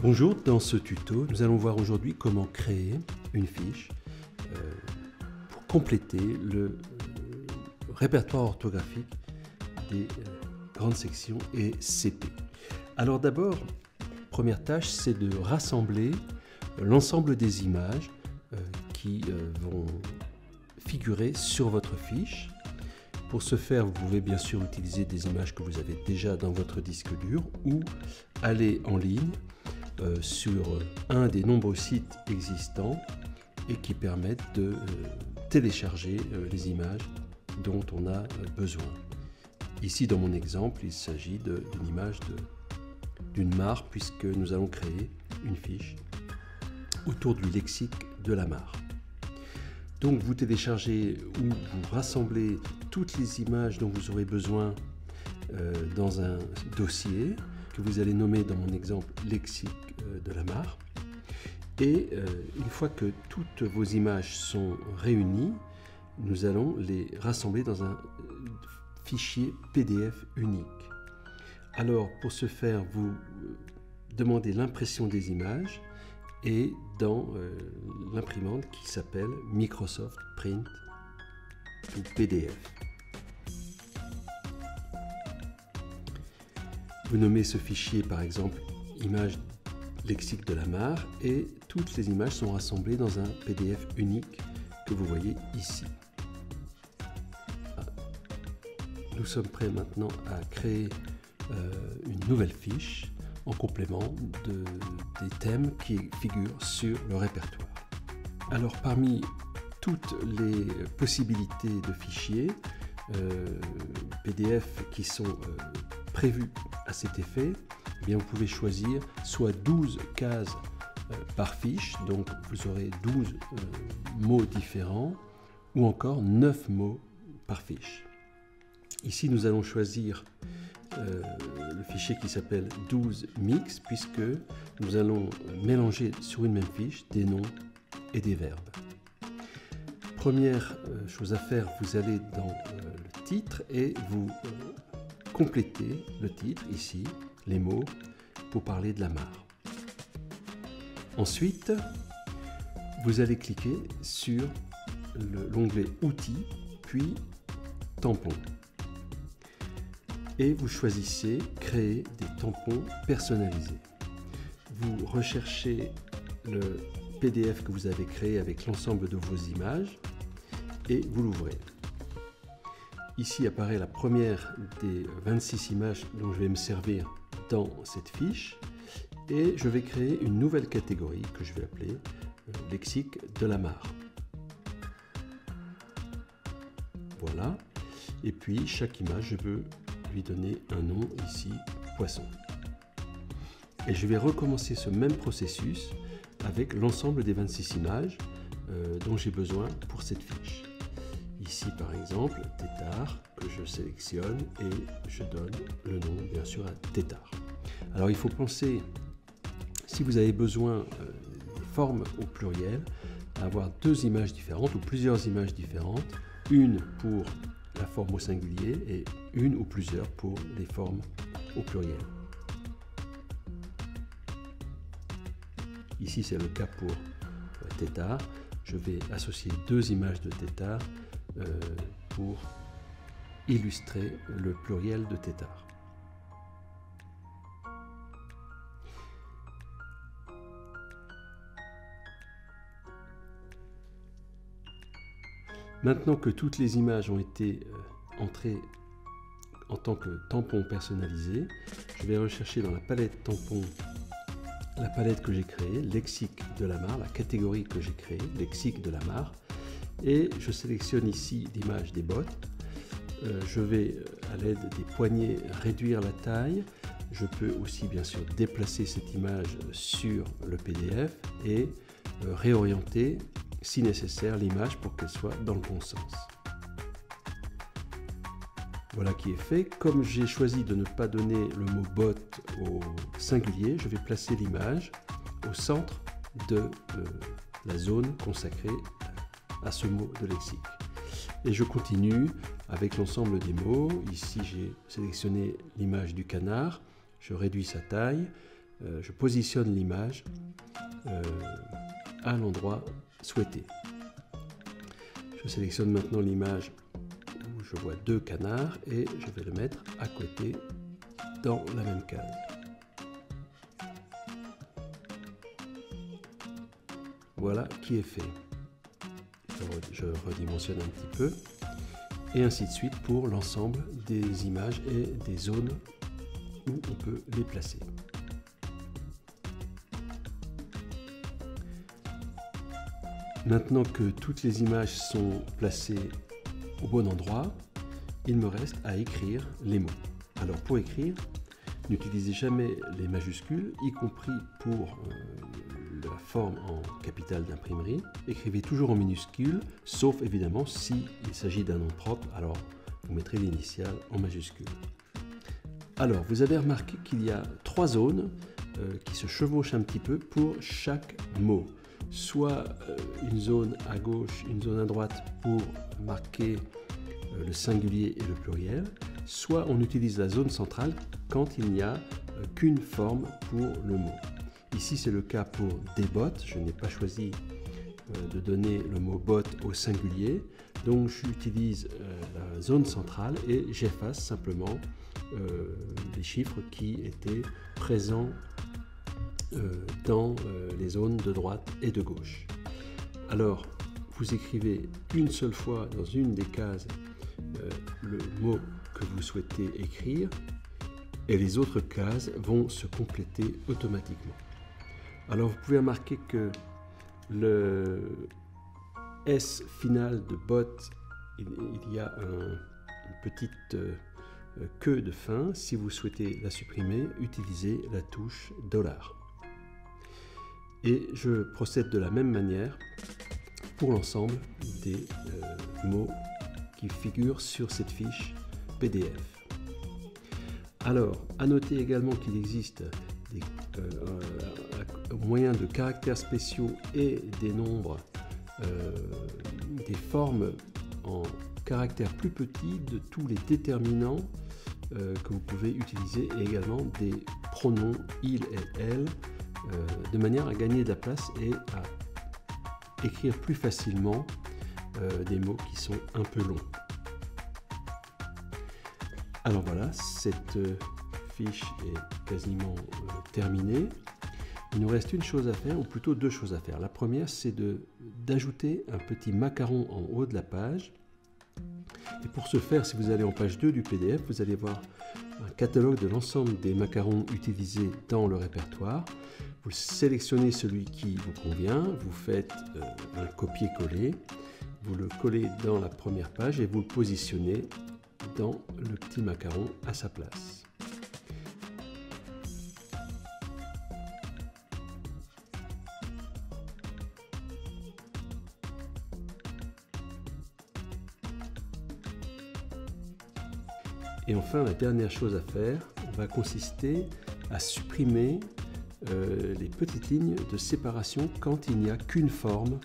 Bonjour, dans ce tuto, nous allons voir aujourd'hui comment créer une fiche pour compléter le répertoire orthographique des grandes sections et CP. Alors d'abord, première tâche, c'est de rassembler l'ensemble des images qui vont figurer sur votre fiche. Pour ce faire, vous pouvez bien sûr utiliser des images que vous avez déjà dans votre disque dur ou aller en ligne sur un des nombreux sites existants et qui permettent de télécharger les images dont on a besoin. Ici, dans mon exemple, il s'agit d'une image d'une mare puisque nous allons créer une fiche autour du lexique de la mare. Donc vous téléchargez ou vous rassemblez toutes les images dont vous aurez besoin dans un dossier que vous allez nommer dans mon exemple lexique de la mare. Et une fois que toutes vos images sont réunies, nous allons les rassembler dans un fichier PDF unique. Alors pour ce faire, vous demandez l'impression des images et dans l'imprimante qui s'appelle Microsoft Print ou PDF. Vous nommez ce fichier par exemple image lexique de la mare et toutes les images sont rassemblées dans un PDF unique que vous voyez ici. Nous sommes prêts maintenant à créer une nouvelle fiche en complément des thèmes qui figurent sur le répertoire. Alors parmi toutes les possibilités de fichiers PDF qui sont prévus à cet effet, eh bien vous pouvez choisir soit 12 cases par fiche, donc vous aurez 12 mots différents, ou encore 9 mots par fiche. Ici nous allons choisir le fichier qui s'appelle 12 mix puisque nous allons mélanger sur une même fiche des noms et des verbes. Première chose à faire, vous allez dans le titre et vous complétez le titre ici, les mots, pour parler de la mare. Ensuite, vous allez cliquer sur l'onglet Outils, puis Tampons. Et vous choisissez Créer des tampons personnalisés. Vous recherchez le PDF que vous avez créé avec l'ensemble de vos images et vous l'ouvrez. Ici apparaît la première des 26 images dont je vais me servir dans cette fiche et je vais créer une nouvelle catégorie que je vais appeler lexique de la mare. Voilà. Et puis chaque image, je veux lui donner un nom ici, poisson. Et je vais recommencer ce même processus avec l'ensemble des 26 images dont j'ai besoin pour cette fiche. Ici par exemple, tétard, que je sélectionne et je donne le nom bien sûr à tétard. Alors il faut penser, si vous avez besoin des formes au pluriel, à avoir deux images différentes ou plusieurs images différentes, une pour la forme au singulier et une ou plusieurs pour les formes au pluriel. Ici c'est le cas pour tétard. Je vais associer deux images de tétard pour illustrer le pluriel de tétard. Maintenant que toutes les images ont été entrées en tant que tampons personnalisés, je vais rechercher dans la palette tampons la palette que j'ai créée, lexique de la mare, la catégorie que j'ai créée, lexique de la mare, et je sélectionne ici l'image des bottes. Je vais à l'aide des poignées réduire la taille. Je peux aussi bien sûr déplacer cette image sur le PDF et réorienter si nécessaire l'image pour qu'elle soit dans le bon sens. Voilà qui est fait. Comme j'ai choisi de ne pas donner le mot botte au singulier, je vais placer l'image au centre de la zone consacrée à ce mot de lexique. Et je continue avec l'ensemble des mots. Ici j'ai sélectionné l'image du canard, je réduis sa taille, je positionne l'image à l'endroit souhaité. Je sélectionne maintenant l'image où je vois 2 canards et je vais le mettre à côté dans la même case. Voilà qui est fait. Je redimensionne un petit peu et ainsi de suite pour l'ensemble des images et des zones où on peut les placer. Maintenant que toutes les images sont placées au bon endroit, il me reste à écrire les mots. Alors pour écrire, n'utilisez jamais les majuscules, y compris pour la forme en capitale d'imprimerie. Écrivez toujours en minuscules, sauf évidemment s'il s'agit d'un nom propre, alors vous mettrez l'initiale en majuscule. Alors vous avez remarqué qu'il y a 3 zones qui se chevauchent un petit peu pour chaque mot. Soit une zone à gauche, une zone à droite pour marquer le singulier et le pluriel, soit on utilise la zone centrale quand il n'y a qu'une forme pour le mot. Ici c'est le cas pour des bottes, je n'ai pas choisi de donner le mot botte au singulier, donc j'utilise la zone centrale et j'efface simplement les chiffres qui étaient présents dans les zones de droite et de gauche. Alors, vous écrivez une seule fois dans une des cases le mot que vous souhaitez écrire et les autres cases vont se compléter automatiquement. Alors, vous pouvez remarquer que le S final de bot, il y a une petite queue de fin. Si vous souhaitez la supprimer, utilisez la touche $. Et je procède de la même manière pour l'ensemble des mots qui figurent sur cette fiche PDF. Alors, à noter également qu'il existe des moyens de caractères spéciaux et des nombres, des formes en caractères plus petits de tous les déterminants que vous pouvez utiliser et également des pronoms il et elle de manière à gagner de la place et à écrire plus facilement des mots qui sont un peu longs. Alors voilà, cette fiche est quasiment terminée. Il nous reste une chose à faire, ou plutôt 2 choses à faire. La première, c'est d'ajouter un petit macaron en haut de la page. Et pour ce faire, si vous allez en page 2 du PDF, vous allez voir un catalogue de l'ensemble des macarons utilisés dans le répertoire. Vous sélectionnez celui qui vous convient, vous faites un copier-coller, vous le collez dans la première page et vous le positionnez dans le petit macaron à sa place. Et enfin, la dernière chose à faire va consister à supprimer les petites lignes de séparation quand il n'y a qu'une forme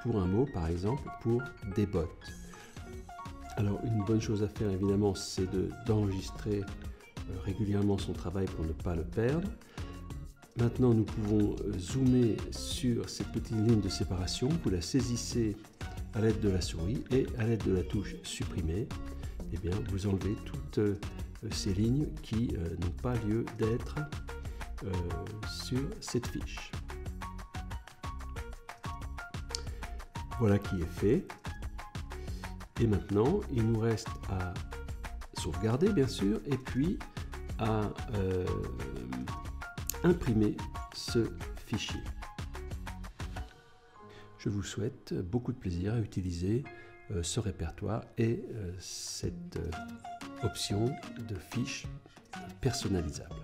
pour un mot, par exemple pour des bottes. Alors une bonne chose à faire évidemment, c'est d'enregistrer régulièrement son travail pour ne pas le perdre. Maintenant nous pouvons zoomer sur cette petite ligne de séparation, vous la saisissez à l'aide de la souris et à l'aide de la touche supprimer, eh bien, vous enlevez toutes ces lignes qui n'ont pas lieu d'être sur cette fiche. Voilà qui est fait. Et maintenant, il nous reste à sauvegarder, bien sûr, et puis à imprimer ce fichier. Je vous souhaite beaucoup de plaisir à utiliser ce répertoire et cette option de fiche personnalisable.